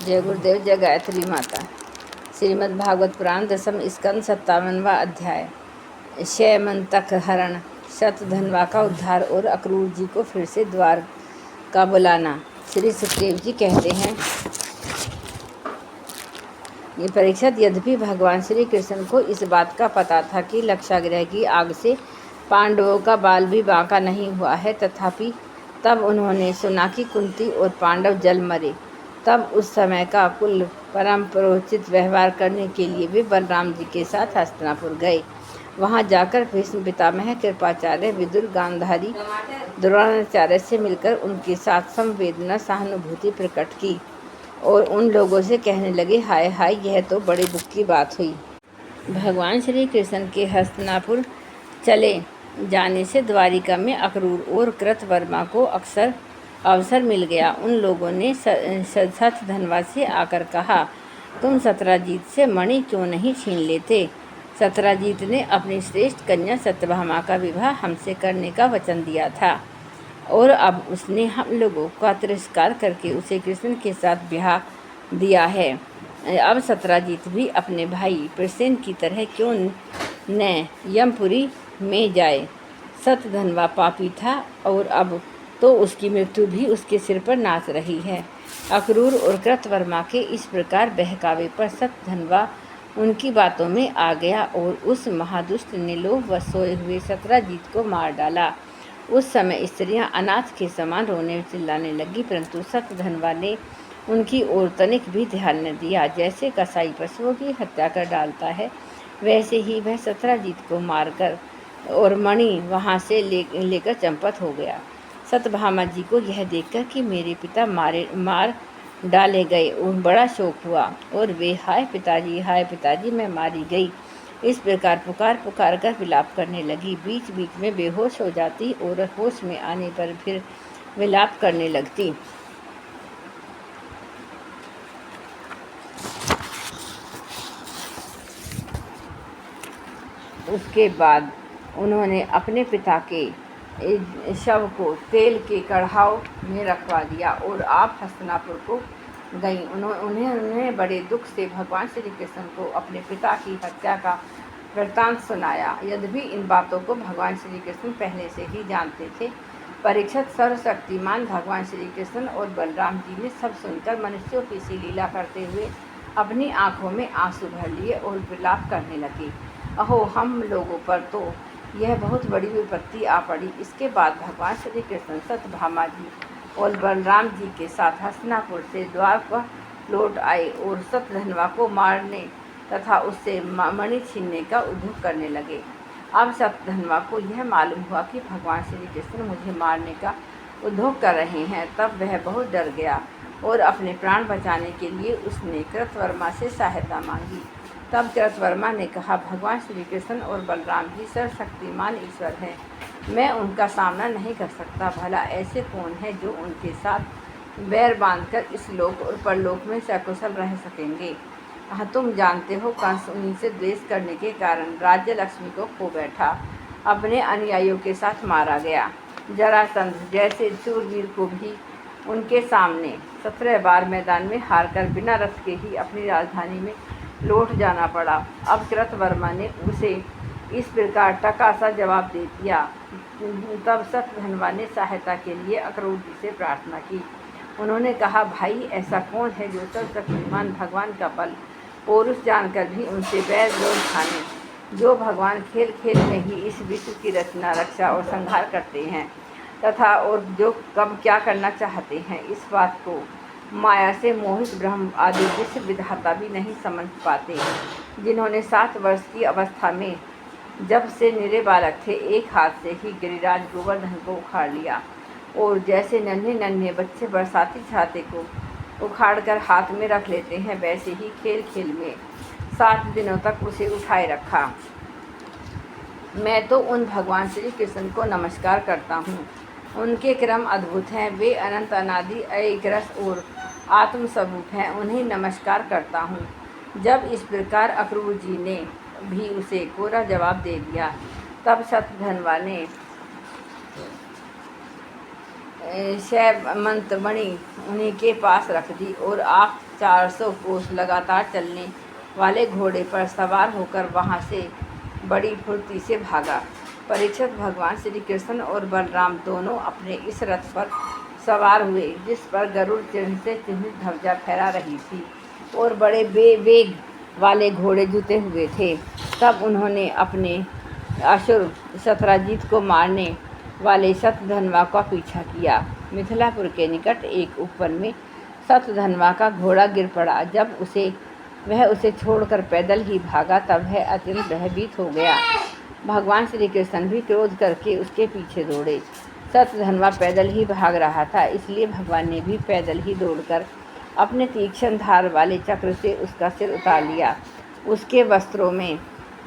जय गुरुदेव, जय गायत्री माता। श्रीमद् भागवत पुराण दसम स्कंद 57वां अध्याय। शयमंतक हरण, शतधन्वा का उद्धार और अक्रूर जी को फिर से द्वार का बुलाना। श्री सुखदेव जी कहते हैं, ये परीक्षित, यद्यपि भगवान श्री कृष्ण को इस बात का पता था कि लक्षागृह की आग से पांडवों का बाल भी बांका नहीं हुआ है, तथापि तब उन्होंने सुना कि कुंती और पांडव जल मरे। तब उस समय का कुल परम प्रोचित व्यवहार करने के लिए वे बलराम जी के साथ हस्तिनापुर गए। वहां जाकर भीष्म पितामह, कृपाचार्य, विदुर, गांधारी, द्रोणाचार्य से मिलकर उनके साथ संवेदना सहानुभूति प्रकट की और उन लोगों से कहने लगे, हाय हाय, यह तो बड़े दुख की बात हुई। भगवान श्री कृष्ण के हस्तिनापुर चले जाने से द्वारिका में अक्रूर और कृतवर्मा को अवसर मिल गया। उन लोगों ने शतधन्वा से आकर कहा, तुम सत्यजीत से मणि क्यों नहीं छीन लेते? सत्यजीत ने अपनी श्रेष्ठ कन्या सत्यभामा का विवाह हमसे करने का वचन दिया था और अब उसने हम लोगों का तिरस्कार करके उसे कृष्ण के साथ ब्याह दिया है। अब सत्यजीत भी अपने भाई प्रसेन की तरह क्यों न यमपुरी में जाए। शतधन्वा पापी था और अब तो उसकी मृत्यु भी उसके सिर पर नाच रही है। अक्रूर और कृतवर्मा के इस प्रकार बहकावे पर शतधन्वा उनकी बातों में आ गया और उस महादुष्ट ने लोभवश सोए हुए सत्यजीत को मार डाला। उस समय स्त्रियां अनाथ के समान रोने चिल्लाने लगी, परंतु शतधन्वा ने उनकी ओर तनिक भी ध्यान न दिया। जैसे कसाई पशुओं की हत्या कर डालता है, वैसे ही वह सत्यजीत को मारकर और मणि वहां से लेकर चंपत हो गया। सत्यभामा जी को यह देखकर कि मेरे पिता मार डाले गए, उन बड़ा शोक हुआ और वे हाय पिताजी, मैं मारी गई, इस प्रकार पुकार कर विलाप करने लगी। बीच बीच में बेहोश हो जाती और होश में आने पर फिर विलाप करने लगती। उसके बाद उन्होंने अपने पिता के शव को तेल के कढ़ाव में रखवा दिया और आप हस्तिनापुर को गईं। उन्हें बड़े दुख से भगवान श्री कृष्ण को अपने पिता की हत्या का वृत्तांत सुनाया। यद्यपि इन बातों को भगवान श्री कृष्ण पहले से ही जानते थे। परीक्षित, सर्वशक्तिमान भगवान श्री कृष्ण और बलराम जी ने सब सुनकर मनुष्यों की सी लीला करते हुए अपनी आंखों में आंसू भर लिए और विलाप करने लगे। अहो, हम लोगों पर तो यह बहुत बड़ी विपत्ति आ पड़ी। इसके बाद भगवान श्री कृष्ण सत्यभामा जी और बलराम जी के साथ हस्तिनापुर से द्वार पर लौट आए और शतधन्वा को मारने तथा उससे मणि छीनने का उद्योग करने लगे। अब शतधन्वा को यह मालूम हुआ कि भगवान श्री कृष्ण मुझे मारने का उद्योग कर रहे हैं। तब वह बहुत डर गया और अपने प्राण बचाने के लिए उसने कृतवर्मा से सहायता मांगी। तब कृतवर्मा ने कहा, भगवान श्री कृष्ण और बलराम जी सर्वशक्तिमान ईश्वर हैं, मैं उनका सामना नहीं कर सकता। भला ऐसे कौन है जो उनके साथ बैर बांधकर इस लोक और परलोक में सकुशल रह सकेंगे? हाँ, तुम जानते हो, कंस उन्हीं से द्वेष करने के कारण राज्य लक्ष्मी को खो बैठा, अपने अनुयायियों के साथ मारा गया। जरासंध जैसे शूरवीर को भी उनके सामने 17 बार मैदान में हारकर बिना रथ के ही अपनी राजधानी में लौट जाना पड़ा। अब कृतवर्मा ने उसे इस प्रकार टका सा जवाब दे दिया। तब शतधन्वा ने सहायता के लिए अक्रूर जी से प्रार्थना की। उन्होंने कहा, भाई, ऐसा कौन है जो सर्वशक्तिमान भगवान का बल पौरुष जानकर भी उनसे बैर विरोध ठाने, जो भगवान खेल खेल में ही इस विश्व की रचना, रक्षा और संहार करते हैं तथा और जो कब क्या करना चाहते हैं, इस बात को माया से मोहित ब्रह्म आदि विश्व विधाता भी नहीं समझ पाते, जिन्होंने 7 वर्ष की अवस्था में जब से निरे बालक थे, एक हाथ से ही गिरिराज गोवर्धन को उखाड़ लिया और जैसे नन्हे नन्हे बच्चे बरसाती छाते को उखाड़कर हाथ में रख लेते हैं, वैसे ही खेल खेल में 7 दिनों तक उसे उठाए रखा। मैं तो उन भगवान श्री कृष्ण को नमस्कार करता हूँ। उनके क्रम अद्भुत हैं। वे अनंत अनादि एक रस और आत्म स्वरूप हैं। उन्हें नमस्कार करता हूँ। जब इस प्रकार अक्रूर जी ने भी उसे कोरा जवाब दे दिया, तब शतधन्वा ने शैवमंत मणि उन्हीं के पास रख दी और आँख 400 कोस लगातार चलने वाले घोड़े पर सवार होकर वहाँ से बड़ी फुर्ती से भागा। परीक्षित भगवान श्री कृष्ण और बलराम दोनों अपने इस रथ पर सवार हुए, जिस पर गरुड़ चिन्ह से चिन्हित ध्वजा फहरा रही थी और बड़े बेवेग वाले घोड़े जुते हुए थे। तब उन्होंने अपने असुर शतराजीत को मारने वाले शतधन्वा का पीछा किया। मिथिलापुर के निकट एक उपवन में शतधन्वा का घोड़ा गिर पड़ा। जब वह उसे छोड़कर पैदल ही भागा, तब वह अत्यंत भयभीत हो गया। भगवान श्री कृष्ण भी क्रोध करके उसके पीछे दौड़े। शतधन्वा पैदल ही भाग रहा था, इसलिए भगवान ने भी पैदल ही दौड़कर अपने तीक्ष्ण धार वाले चक्र से उसका सिर उतार लिया। उसके वस्त्रों में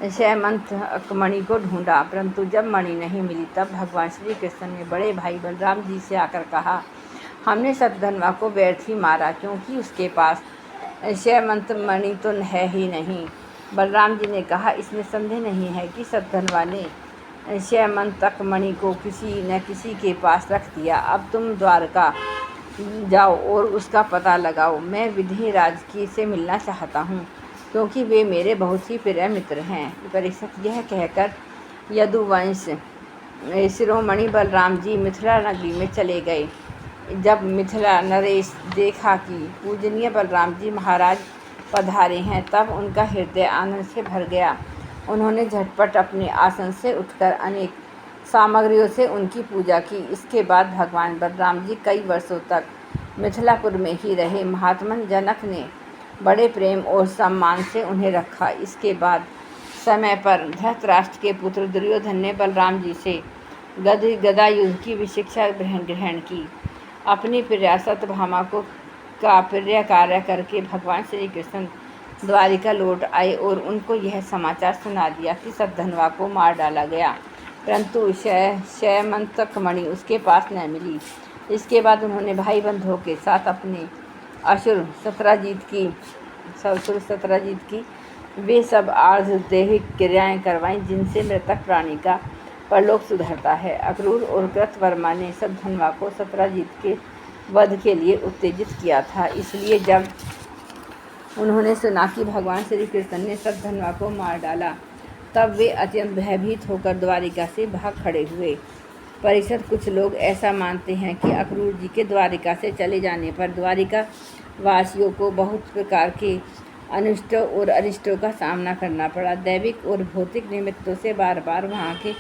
शैमंत मणि को ढूंढा, परंतु जब मणि नहीं मिली, तब भगवान श्री कृष्ण ने बड़े भाई बलराम जी से आकर कहा, हमने शतधन्वा को व्यर्थ ही मारा, क्योंकि उसके पास शैमंत मणि तो है ही नहीं। बलराम जी ने कहा, इसमें संदेह नहीं है कि शतधन्वा ने शैमंतक मणि को किसी न किसी के पास रख दिया। अब तुम द्वारका जाओ और उसका पता लगाओ। मैं विधिराज की से मिलना चाहता हूँ, क्योंकि वे मेरे बहुत ही प्रिय मित्र हैं। परीक्षित यह कहकर यदुवंश शिरोमणि बलराम जी मिथिला नगरी में चले गए। जब मिथिला नरेश देखा कि पूजनीय बलराम जी महाराज पधारे हैं, तब उनका हृदय आनंद से भर गया। उन्होंने झटपट अपने आसन से उठकर अनेक सामग्रियों से उनकी पूजा की। इसके बाद भगवान बलराम जी कई वर्षों तक मिथिलापुर में ही रहे। महात्मन जनक ने बड़े प्रेम और सम्मान से उन्हें रखा। इसके बाद समय पर धृतराष्ट्र के पुत्र दुर्योधन ने बलराम जी से गदा युद्ध की भी शिक्षा ग्रहण की। अपनी प्रिया सत्यभामा का प्रिय कार्य करके भगवान श्री कृष्ण द्वारिका लौट आए और उनको यह समाचार सुना दिया कि शतधन्वा को मार डाला गया, परंतु शैमंतक मणि उसके पास न मिली। इसके बाद उन्होंने भाई बंधुओं के साथ अपने असुर शतराजीत की वे सब आर्धदैहिक क्रियाएं करवाईं, जिनसे मृतक प्राणी का परलोक सुधरता है। अक्रूर और कृतवर्मा ने शतधन्वा को शतराजीत के वध के लिए उत्तेजित किया था। इसलिए जब उन्होंने सुना कि भगवान श्री कृष्ण ने शतधन्वा को मार डाला, तब वे अत्यंत भयभीत होकर द्वारिका से भाग खड़े हुए। परीक्षित कुछ लोग ऐसा मानते हैं कि अक्रूर जी के द्वारिका से चले जाने पर द्वारिका वासियों को बहुत प्रकार के अनिष्टों और अरिष्टों का सामना करना पड़ा। दैविक और भौतिक निमित्तों से बार बार वहाँ के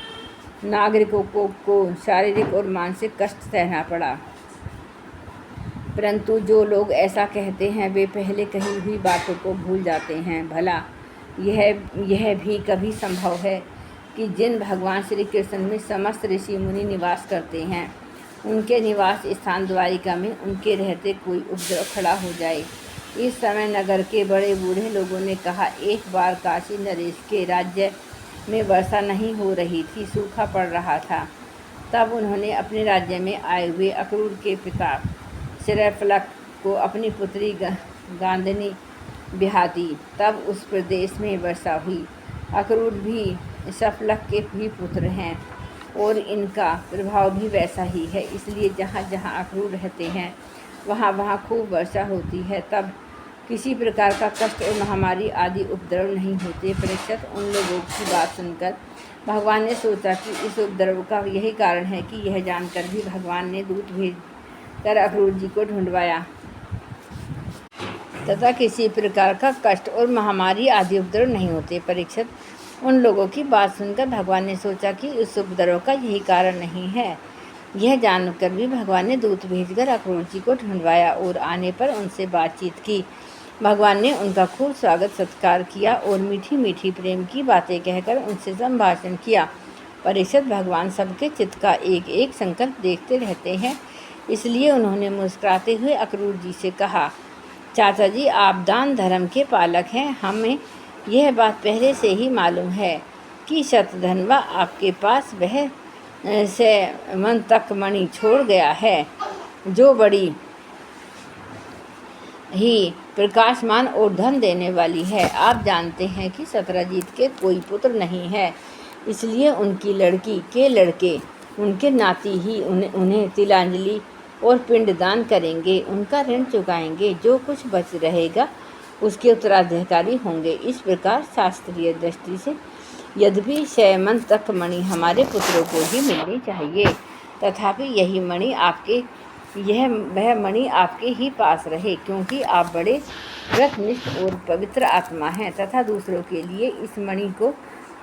नागरिकों को शारीरिक और मानसिक कष्ट सहना पड़ा। परंतु जो लोग ऐसा कहते हैं, वे पहले कही हुई बातों को भूल जाते हैं। भला यह भी कभी संभव है कि जिन भगवान श्री कृष्ण में समस्त ऋषि मुनि निवास करते हैं, उनके निवास स्थान द्वारिका में उनके रहते कोई उपद्रव खड़ा हो जाए। इस समय नगर के बड़े बूढ़े लोगों ने कहा, एक बार काशी नरेश के राज्य में वर्षा नहीं हो रही थी, सूखा पड़ रहा था। तब उन्होंने अपने राज्य में आए हुए अक्रूर के पिता शिरफलक को अपनी पुत्री गांधनी ब्याह दी। तब उस प्रदेश में वर्षा हुई। अक्रूर भी शफलक के भी पुत्र हैं और इनका प्रभाव भी वैसा ही है, इसलिए जहाँ जहाँ अक्रूर रहते हैं, वहाँ वहाँ खूब वर्षा होती है। तब किसी प्रकार का कष्ट और महामारी आदि उपद्रव नहीं होते। परीक्षित उन लोगों की बात सुनकर भगवान ने सोचा कि इस उपद्रव का यही कारण है कि यह जानकर भी भगवान ने दूत भेज कर अक्रूर जी को ढूंढवाया तथा किसी प्रकार का कष्ट और महामारी आदि उपद्रव नहीं होते। परीक्षित उन लोगों की बात सुनकर भगवान ने सोचा कि उस उपद्रव का यही कारण नहीं है। यह जानकर भी भगवान ने दूत भेजकर अक्रूर जी को ढूंढवाया और आने पर उनसे बातचीत की। भगवान ने उनका खूब स्वागत सत्कार किया और मीठी मीठी प्रेम की बातें कहकर उनसे संभाषण किया। परीक्षित भगवान सबके चित्त का एक एक संकल्प देखते रहते हैं, इसलिए उन्होंने मुस्कुराते हुए अक्रूर जी से कहा, चाचा जी, आप दान धर्म के पालक हैं। हमें यह बात पहले से ही मालूम है कि शतधन्वा आपके पास वह शैमंतक मणि छोड़ गया है, जो बड़ी ही प्रकाशमान और धन देने वाली है। आप जानते हैं कि शतराजीत के कोई पुत्र नहीं है, इसलिए उनकी लड़की के लड़के, उनके नाती ही उन्हें तिलांजलि और पिंडदान करेंगे, उनका ऋण चुकाएंगे, जो कुछ बच रहेगा उसके उत्तराधिकारी होंगे। इस प्रकार शास्त्रीय दृष्टि से यद्यपि शयमंतक मणि हमारे पुत्रों को ही मिलनी चाहिए, तथापि वह मणि आपके ही पास रहे, क्योंकि आप बड़े व्रतनिष्ठ और पवित्र आत्मा हैं तथा दूसरों के लिए इस मणि को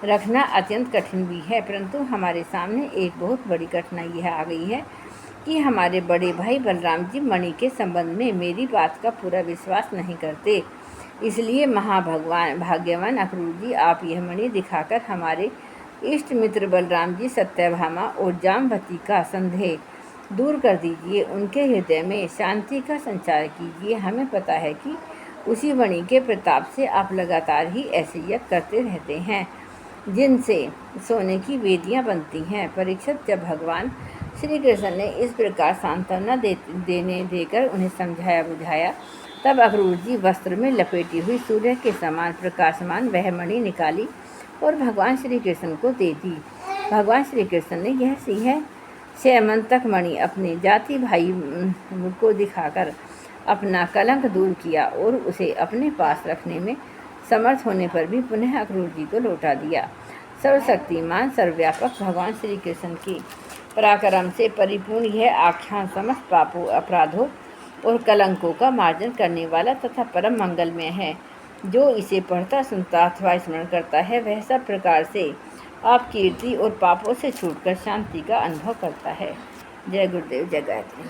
रखना अत्यंत कठिन भी है। परंतु हमारे सामने एक बहुत बड़ी कठिनाई यह आ गई है कि हमारे बड़े भाई बलराम जी मणि के संबंध में मेरी बात का पूरा विश्वास नहीं करते। इसलिए भाग्यवान अक्रूर जी, आप यह मणि दिखाकर हमारे इष्ट मित्र बलराम जी, सत्यभामा और जाम्बवती का संदेह दूर कर दीजिए, उनके हृदय में शांति का संचार कीजिए। हमें पता है कि उसी मणि के प्रताप से आप लगातार ही ऐसे यज्ञ करते रहते हैं जिनसे सोने की वेदियां बनती हैं। परीक्षित, जब भगवान श्री कृष्ण ने इस प्रकार सांत्वना देकर उन्हें समझाया बुझाया, तब अक्रूर जी वस्त्र में लपेटी हुई सूर्य के समान प्रकाशमान वह मणि निकाली और भगवान श्री कृष्ण को दे दी। भगवान श्री कृष्ण ने यह शयमंतक मणि अपने जाति भाई को दिखाकर अपना कलंक दूर किया और उसे अपने पास रखने में समर्थ होने पर भी पुनः अक्रूर जी को लौटा दिया। सर्वशक्तिमान सर्वव्यापक भगवान श्री कृष्ण के पराक्रम से परिपूर्ण यह आख्यान समस्त पापों, अपराधों और कलंकों का मार्जन करने वाला तथा परम मंगलमय है। जो इसे पढ़ता, सुनता अथवा स्मरण करता है, वह सब प्रकार से आप कीर्ति और पापों से छूटकर शांति का अनुभव करता है। जय गुरुदेव, जय गायत्री।